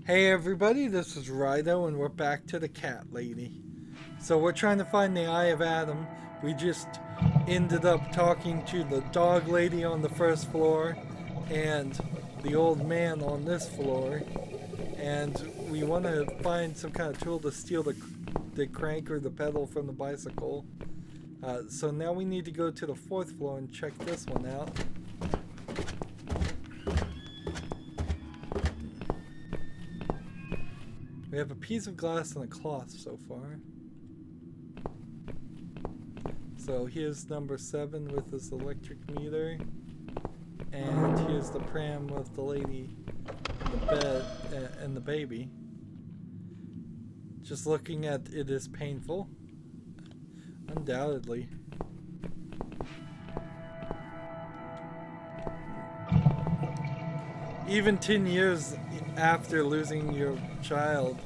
Hey everybody, this is Rydo and we're back to the cat lady. So we're trying to find the Eye of Adam. We just ended up talking to the dog lady on the first floor and the old man on this floor. And we want to find some kind of tool to steal the crank or the pedal from the bicycle. So now we need to go to the fourth floor and check this one out. We have a piece of glass and a cloth so far. So here's number 7 with this electric meter. And here's the pram with the lady, the bed, and the baby. Just looking at it is painful. Undoubtedly. Even 10 years after losing your child,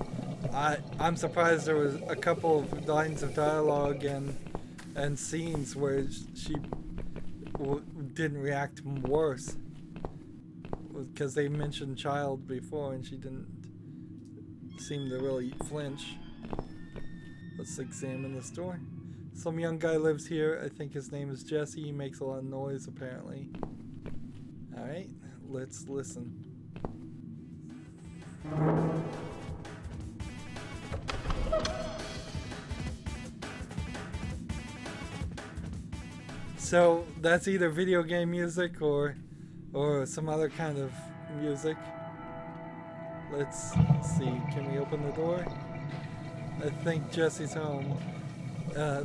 I'm surprised there was a couple of lines of dialogue and scenes where she didn't react worse, because they mentioned child before and she didn't seem to really flinch. Let's examine the store. Some young guy lives here. I think his name is Jesse. He makes a lot of noise apparently. Alright, let's listen. So that's either video game music or some other kind of music. Let's see, can we open the door? I think Jesse's home. I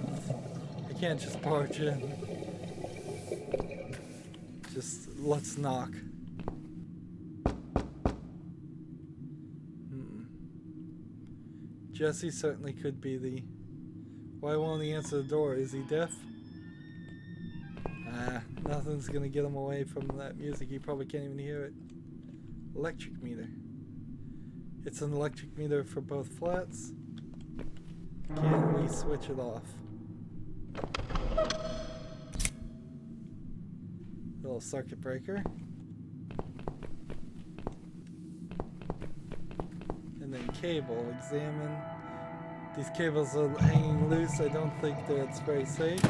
can't just barge in. Just let's knock. Jesse certainly could be the... Why won't he answer the door? Is he deaf? Nothing's gonna get him away from that music. He probably can't even hear it. Electric meter. It's an electric meter for both flats. Can we switch it off? Little circuit breaker. And then cable. Examine. These cables are hanging loose. I don't think that's very safe.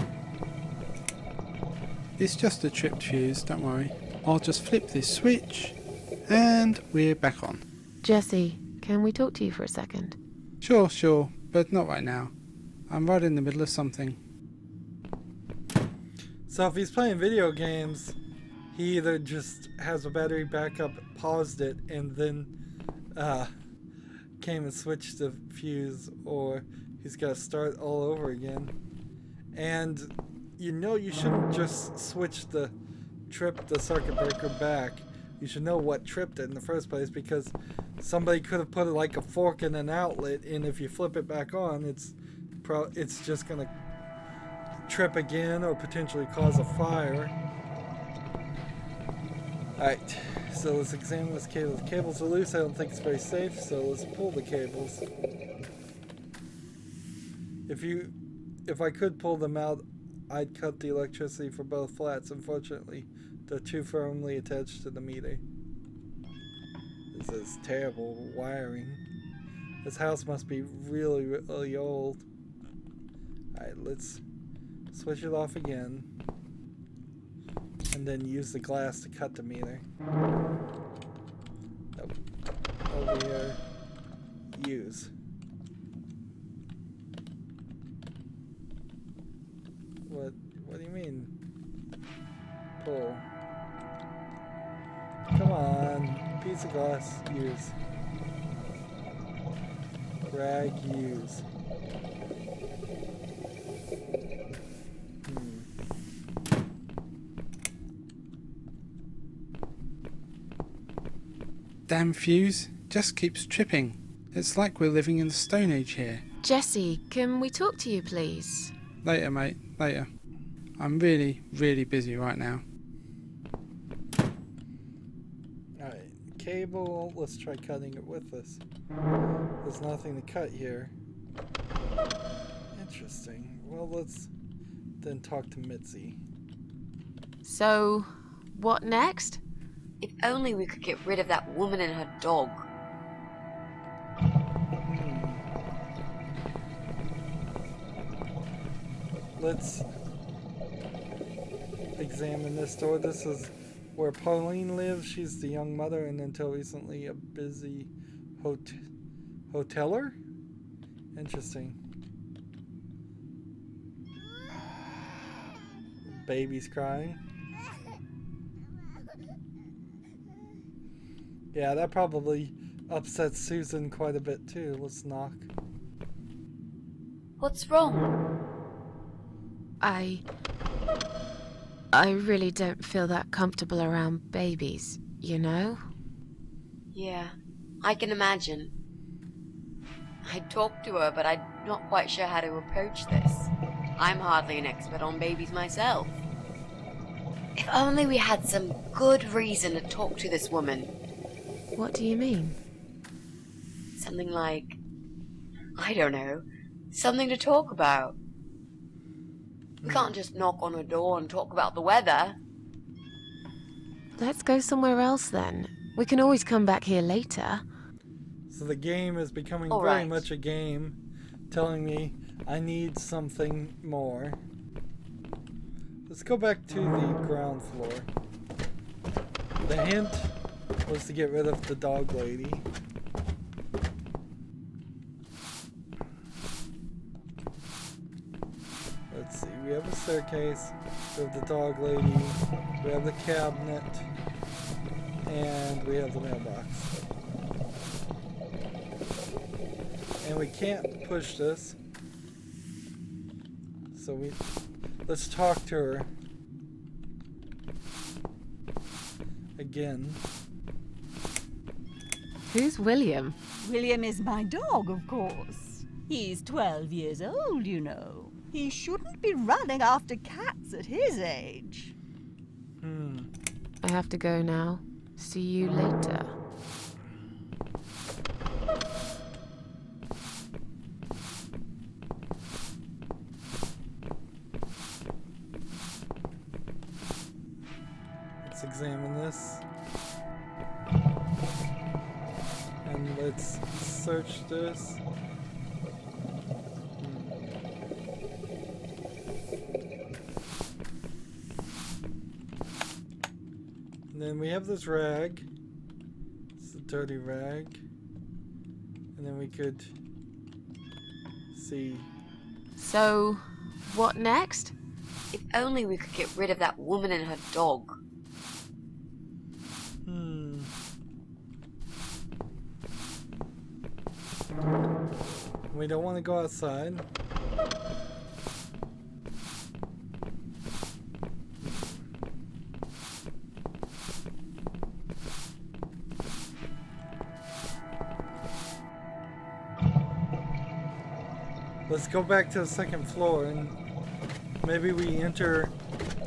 It's just a tripped fuse, don't worry. I'll just flip this switch and we're back on. Jesse, can we talk to you for a second? Sure, but not right now. I'm right in the middle of something. So if he's playing video games, he either just has a battery backup, paused it, and then came and switched the fuse, or he's got to start all over again. And you know you shouldn't just switch the circuit breaker back. You should know what tripped it in the first place, because somebody could have put like a fork in an outlet, and if you flip it back on, it's just gonna trip again or potentially cause a fire. Alright, so let's examine this cable. The cables are loose. I don't think it's very safe, so let's pull the cables. If I could pull them out, I'd cut the electricity for both flats. Unfortunately, they're too firmly attached to the meter. This is terrible wiring. This house must be really, really old. Alright, let's switch it off again. And then use the glass to cut the meter. Nope. Over here. Use. What do you mean? Pull. Come on. Piece of glass. Use. Drag. Use. Damn fuse, just keeps tripping. It's like we're living in the Stone Age here. Jesse, can we talk to you, please? Later, mate, later. I'm really, really busy right now. Alright, cable, let's try cutting it with this. There's nothing to cut here. Interesting. Well, let's then talk to Mitzi. So, what next? If only we could get rid of that woman and her dog. let's examine this door. This is where Pauline lives. She's the young mother and until recently a busy hoteler? Interesting. Baby's crying. Yeah, that probably upsets Susan quite a bit too. Let's knock. What's wrong? I really don't feel that comfortable around babies, you know? Yeah, I can imagine. I talked to her, but I'm not quite sure how to approach this. I'm hardly an expert on babies myself. If only we had some good reason to talk to this woman. What do you mean? Something like, I don't know, something to talk about. We can't just knock on her door and talk about the weather. Let's go somewhere else then. We can always come back here later. So the game is becoming All very right. much a game, telling me I need something more. Let's go back to the ground floor. The hint was to get rid of the dog lady. Let's see, we have a staircase, we have the dog lady, we have the cabinet, and we have the mailbox. And we can't push this, so let's talk to her again. Who's William? William is my dog, of course. He's 12 years old, you know. He shouldn't be running after cats at his age. I have to go now. See you later. Let's examine this. And let's search this. And then we have this rag. It's a dirty rag. And then we could see. So, what next? If only we could get rid of that woman and her dog. We don't want to go outside. Let's go back to the second floor and maybe we enter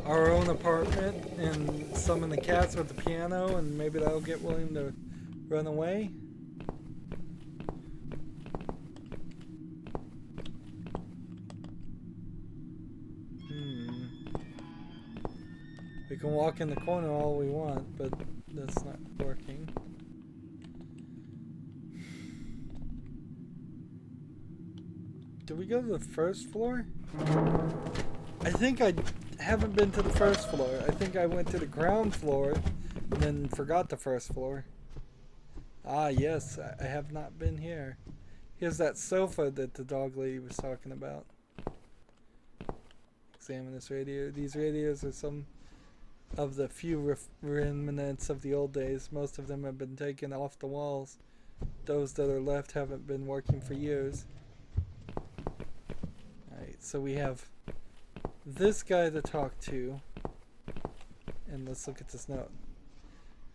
our own apartment and summon the cats with the piano and maybe that'll get William to run away. We can walk in the corner all we want, but that's not working. Did we go to the first floor? I think I haven't been to the first floor. I think I went to the ground floor and then forgot the first floor. Ah, yes, I have not been here. Here's that sofa that the dog lady was talking about. Examine this radio. These radios are some of the few remnants of the old days. Most of them have been taken off the walls. Those that are left haven't been working for years. Alright, so we have this guy to talk to. And let's look at this note.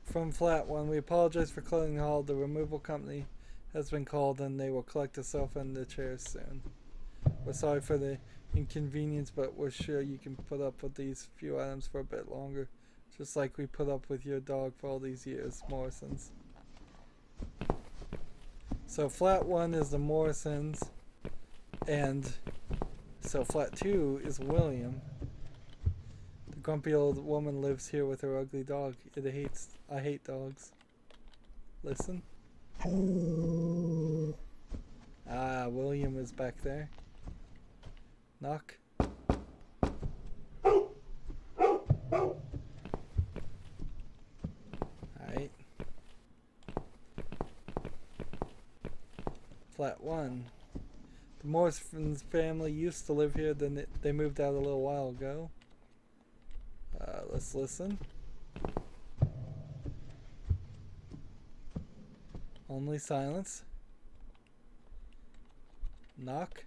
From Flat 1, we apologize for closing the hall. The removal company has been called and they will collect the sofa and the chairs soon. We're sorry for the inconvenience, but we're sure you can put up with these few items for a bit longer. Just like we put up with your dog for all these years, Morrison's. So Flat 1 is the Morrisons, and so Flat 2 is William. The grumpy old woman lives here with her ugly dog. I hate dogs. Listen. Ah, William is back there. Knock. Flat 1. The Morrison's family used to live here, then they moved out a little while ago. Let's listen. Only silence. Knock.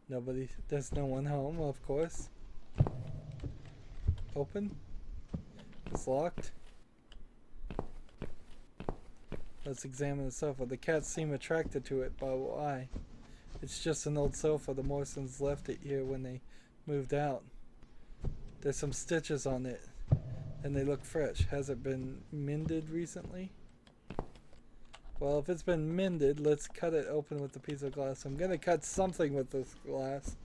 Nobody, there's no one home, of course. Open. It's locked. Let's examine the sofa. The cats seem attracted to it, but why? It's just an old sofa. The Morrisons left it here when they moved out. There's some stitches on it, and they look fresh. Has it been mended recently? Well, if it's been mended, let's cut it open with a piece of glass. I'm gonna cut something with this glass.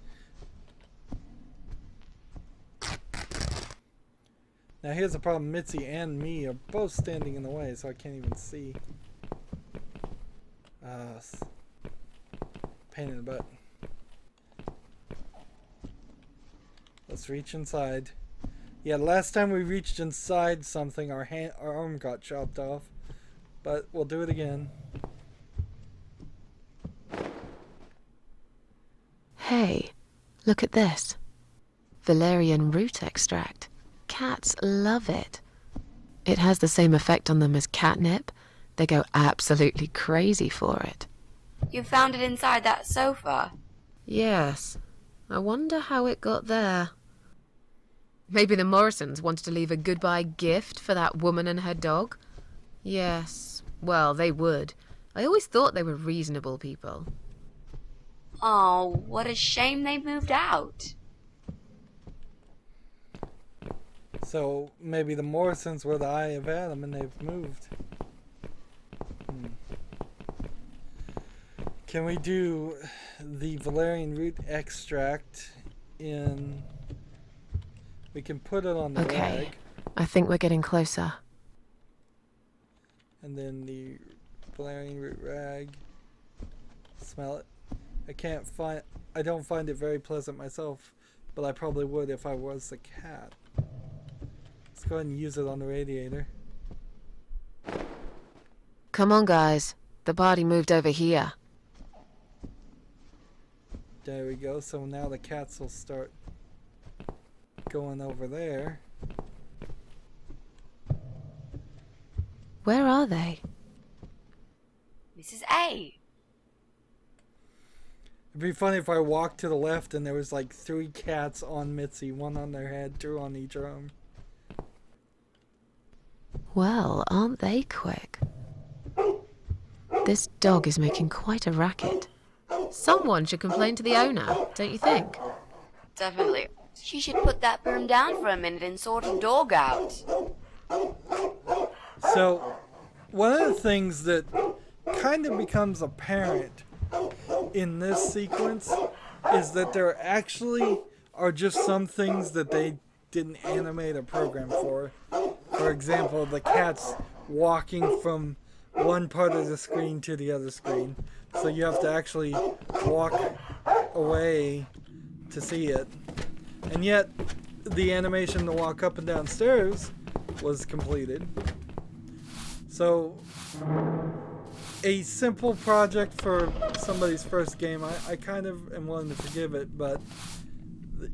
Now here's the problem. Mitzi and me are both standing in the way, so I can't even see. Pain in the butt. Let's reach inside. Yeah, last time we reached inside something, our arm got chopped off. But we'll do it again. Hey, look at this. Valerian root extract. Cats love it. It has the same effect on them as catnip. They go absolutely crazy for it. You found it inside that sofa? Yes. I wonder how it got there. Maybe the Morrisons wanted to leave a goodbye gift for that woman and her dog? Yes. Well, they would. I always thought they were reasonable people. Oh, what a shame they moved out. So maybe the Morrisons were the Eye of Adam and they've moved. Can we do the valerian root extract in... We can put it on the rag. I think we're getting closer. And then the valerian root rag. Smell it. I don't find it very pleasant myself, but I probably would if I was the cat. Let's go ahead and use it on the radiator. Come on, guys. The party moved over here. There we go. So now the cats will start going over there. Where are they? Mrs. A. It'd be funny if I walked to the left and there was like 3 cats on Mitzi, 1 on their head, 2 on each arm. Well, aren't they quick? This dog is making quite a racket. Someone should complain to the owner, don't you think? Definitely. She should put that broom down for a minute and sort a dog out. So, one of the things that kind of becomes apparent in this sequence is that there actually are just some things that they didn't animate a program for. For example, the cats walking from one part of the screen to the other screen. So you have to actually walk away to see it. And yet, the animation to walk up and down stairs was completed. So, a simple project for somebody's first game, I kind of am willing to forgive it, but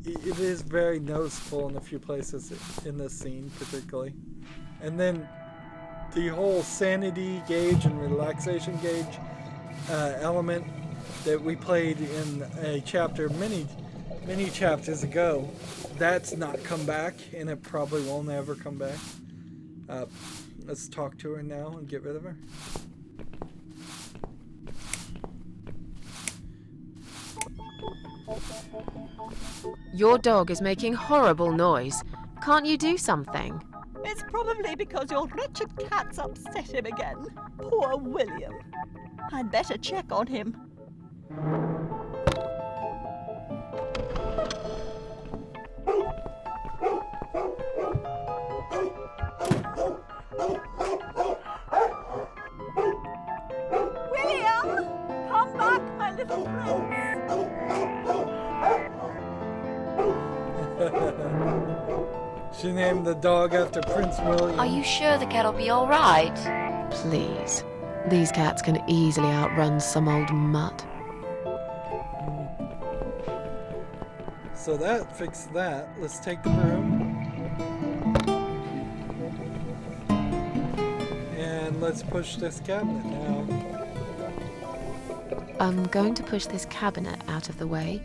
it is very noticeable in a few places in this scene, particularly. And then the whole sanity gauge and relaxation gauge element that we played in a chapter many chapters ago, that's not come back, and it probably won't ever come back. Let's talk to her now and get rid of her. Your dog is making horrible noise. Can't you do something? It's probably because your wretched cat's upset him again. Poor William. I'd better check on him. William! Come back, my little prince! She named the dog after Prince William. Are you sure the cat'll be alright? Please. These cats can easily outrun some old mutt. So that fixed that. Let's take the broom. And let's push this cabinet now. I'm going to push this cabinet out of the way.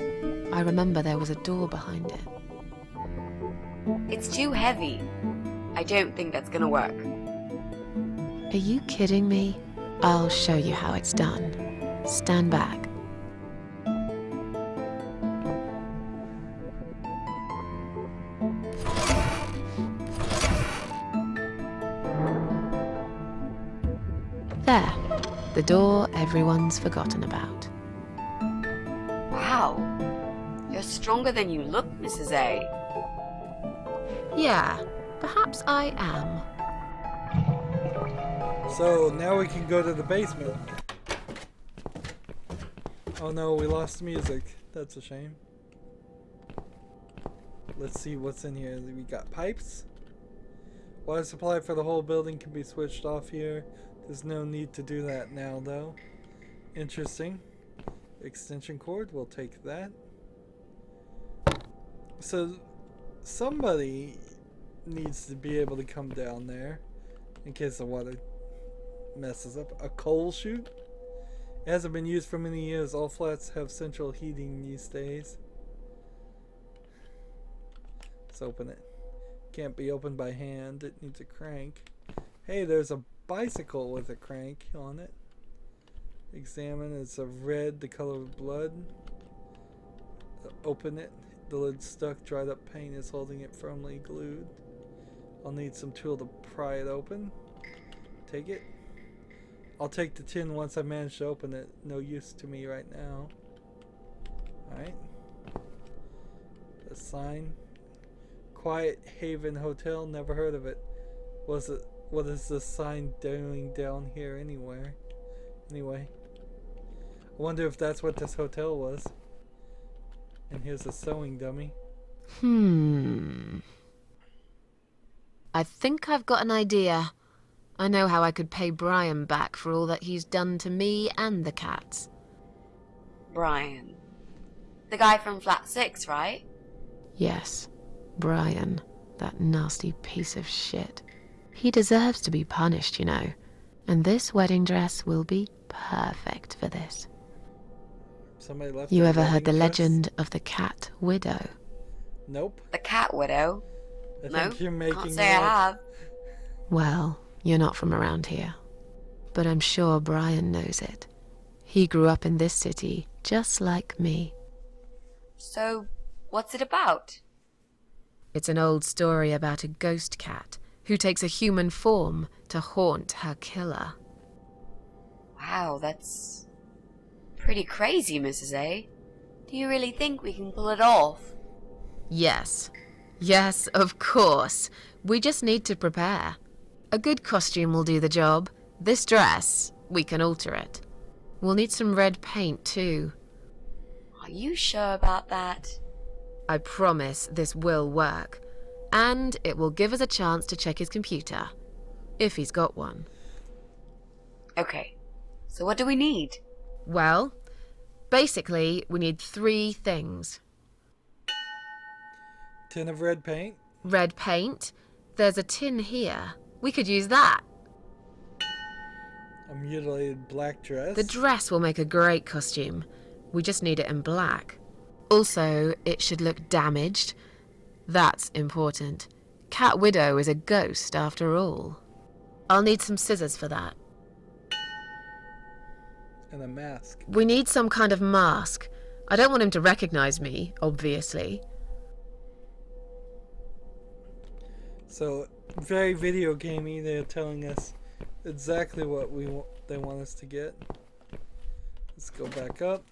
I remember there was a door behind it. It's too heavy. I don't think that's gonna work. Are you kidding me? I'll show you how it's done. Stand back. There. The door everyone's forgotten about. Wow. You're stronger than you look, Mrs. A. Yeah, perhaps I am. So now we can go to the basement. Oh no, we lost music. That's a shame. Let's see what's in here. We got pipes. Water supply for the whole building can be switched off here. There's no need to do that now though. Interesting. Extension cord, we'll take that. So somebody needs to be able to come down there in case the water messes up. A coal chute? It hasn't been used for many years. All flats have central heating these days. Let's open it. Can't be opened by hand. It needs a crank. Hey, there's a bicycle with a crank on it. Examine. It's a red, the color of blood. Open it. The lid's stuck. Dried up paint is holding it firmly glued. I'll need some tool to pry it open. Take it. I'll take the tin once I manage to open it. No use to me right now. Alright. A sign. Quiet Haven Hotel. Never heard of it. What is this sign doing down here anyway? I wonder if that's what this hotel was. And here's a sewing dummy. I think I've got an idea. I know how I could pay Brian back for all that he's done to me and the cats. Brian. The guy from Flat 6, right? Yes, Brian, that nasty piece of shit. He deserves to be punished, you know. And this wedding dress will be perfect for this. Somebody left. You their ever heard the wedding dress? legend of the cat widow? Nope. The cat widow? I No, think you're making can't say I it up. have. Well, you're not from around here. But I'm sure Brian knows it. He grew up in this city, just like me. So, what's it about? It's an old story about a ghost cat who takes a human form to haunt her killer. Wow, that's pretty crazy, Mrs. A. Do you really think we can pull it off? Yes. Yes, of course. We just need to prepare. A good costume will do the job. This dress, we can alter it. We'll need some red paint too. Are you sure about that? I promise this will work. And it will give us a chance to check his computer. If he's got one. Okay, so what do we need? Well, basically, we need 3 things. Tin of red paint. Red paint. There's a tin here. We could use that. A mutilated black dress. The dress will make a great costume. We just need it in black. Also, it should look damaged. That's important. Cat Widow is a ghost after all. I'll need some scissors for that. And a mask. We need some kind of mask. I don't want him to recognize me, obviously. So, very video gamey. They're telling us exactly what they want us to get. Let's go back up.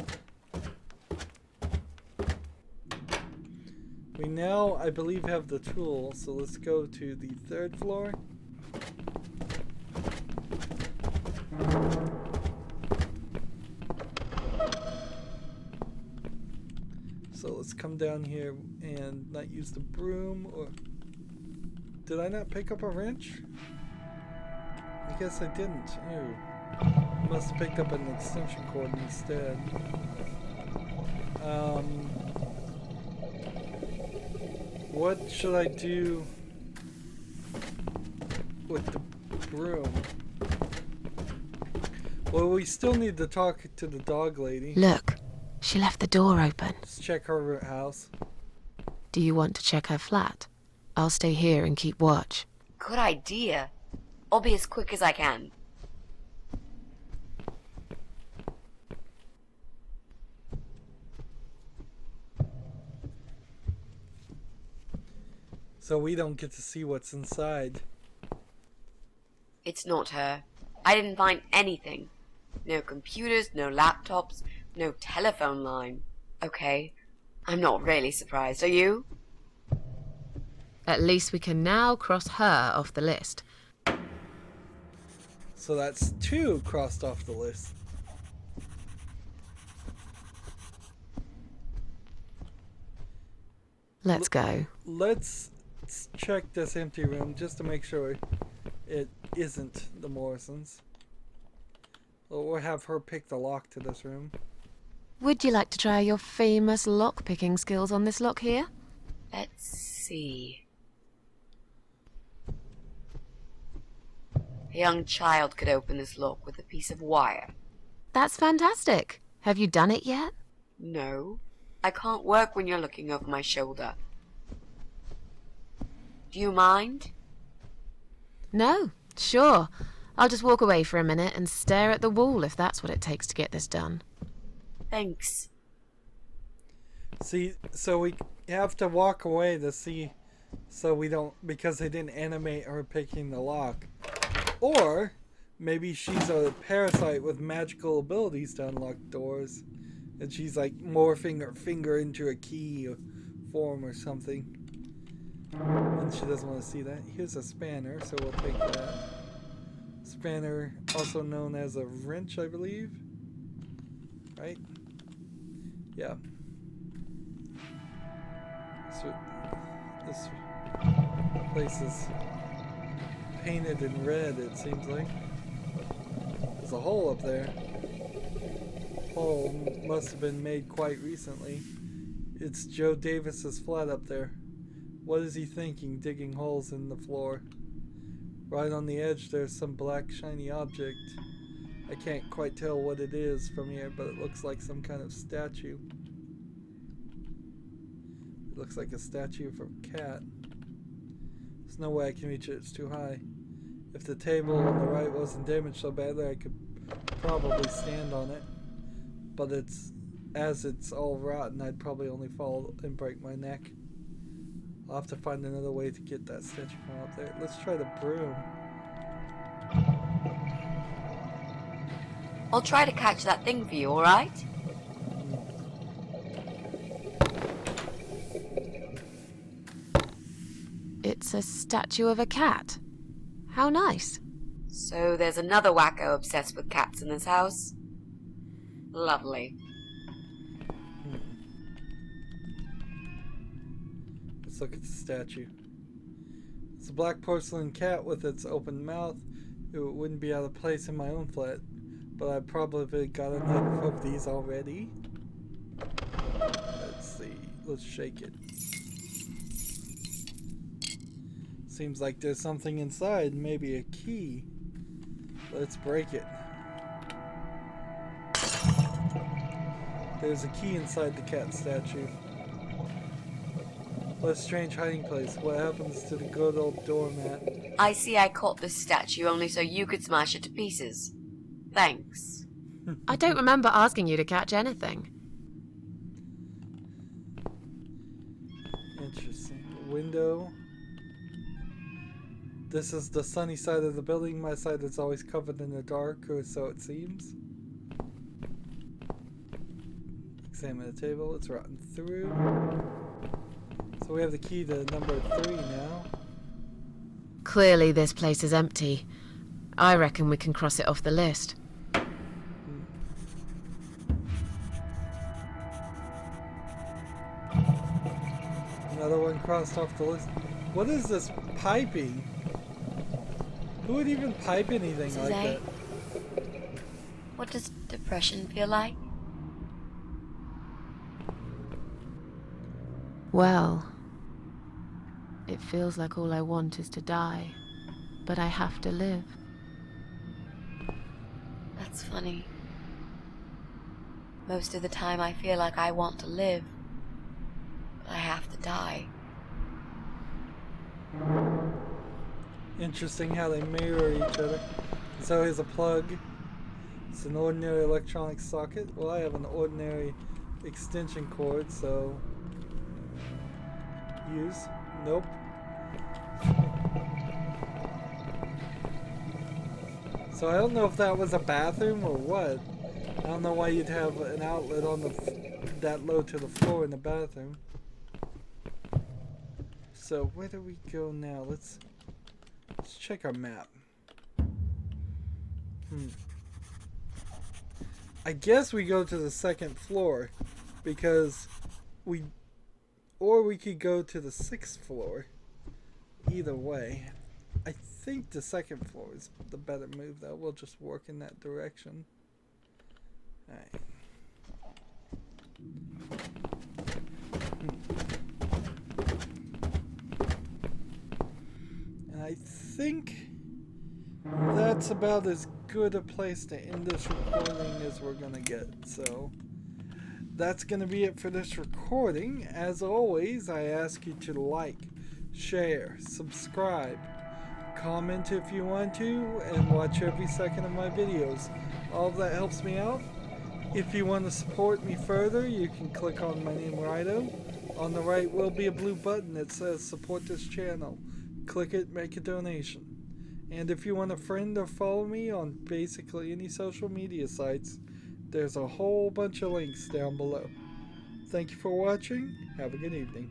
We now, I believe, have the tool, so let's go to the 3rd floor. So let's come down here and not use the broom, or Did I not pick up a wrench? I guess I didn't. Ew. Must have picked up an extension cord instead. What should I do with the broom? Well, we still need to talk to the dog lady. Look, she left the door open. Let's check her house. Do you want to check her flat? I'll stay here and keep watch. Good idea. I'll be as quick as I can. So we don't get to see what's inside. It's not her. I didn't find anything. No computers, no laptops, no telephone line. Okay, I'm not really surprised, are you? At least we can now cross her off the list. So that's 2 crossed off the list. Let's go. Let's check this empty room just to make sure it isn't the Morrisons. We'll have her pick the lock to this room. Would you like to try your famous lock-picking skills on this lock here? Let's see. A young child could open this lock with a piece of wire. That's fantastic. Have you done it yet? No, I can't work when you're looking over my shoulder. Do you mind? No, sure. I'll just walk away for a minute and stare at the wall if that's what it takes to get this done. Thanks. See, so we have to walk away to see, so we don't, because they didn't animate her picking the lock. Or maybe she's a parasite with magical abilities to unlock doors, and she's like morphing her finger into a key form or something. And she doesn't want to see that. Here's a spanner, so we'll take that. Spanner, also known as a wrench, I believe. Right? Yeah. So this place is painted in red, it seems like. There's a hole up there. Hole must have been made quite recently. It's Joe Davis's flat up there. What is he thinking, digging holes in the floor? Right on the edge there's some black shiny object. I can't quite tell what it is from here, but it looks like some kind of statue. It looks like a statue of a cat. There's no way I can reach it, it's too high. If the table on the right wasn't damaged so badly, I could probably stand on it. But as it's all rotten, I'd probably only fall and break my neck. I'll have to find another way to get that statue from up there. Let's try the broom. I'll try to catch that thing for you, alright? It's a statue of a cat. How nice. So there's another wacko obsessed with cats in this house? Lovely. Let's look at the statue. It's a black porcelain cat with its open mouth. It wouldn't be out of place in my own flat, but I probably got enough of these already. Let's see. Let's shake it. Seems like there's something inside, maybe a key. Let's break it. There's a key inside the cat statue. What a strange hiding place. What happens to the good old doormat? I see I caught this statue only so you could smash it to pieces. Thanks. I don't remember asking you to catch anything. Interesting. Window. This is the sunny side of the building. My side is always covered in the dark, or so it seems. Examine the table. It's rotten through. So we have the key to number 3 now. Clearly this place is empty. I reckon we can cross it off the list. Another one crossed off the list. What is this piping? Who would even pipe anything Mrs. like A? that? What does depression feel like? Well, it feels like all I want is to die, but I have to live. That's funny. Most of the time I feel like I want to live, but I have to die. Interesting how they mirror each other. So here's a plug. It's an ordinary electronic socket. Well, I have an ordinary extension cord, so use. Nope. So I don't know if that was a bathroom or what. I don't know why you'd have an outlet on that low to the floor in the bathroom. So where do we go now? Let's check our map. I guess we go to the second floor because we could go to the 6th floor. Either way, I think the 2nd floor is the better move though. We'll just work in that direction. Alright. And I think that's about as good a place to end this recording as we're gonna get. So that's gonna be it for this recording. As always, I ask you to like, share, subscribe, comment if you want to, and watch every second of my videos. All of that helps me out. If you want to support me further, you can click on my name, Rydo. On the right will be a blue button that says support this channel. Click it, make a donation. And if you want to friend or follow me on basically any social media sites, there's a whole bunch of links down below. Thank you for watching. Have a good evening.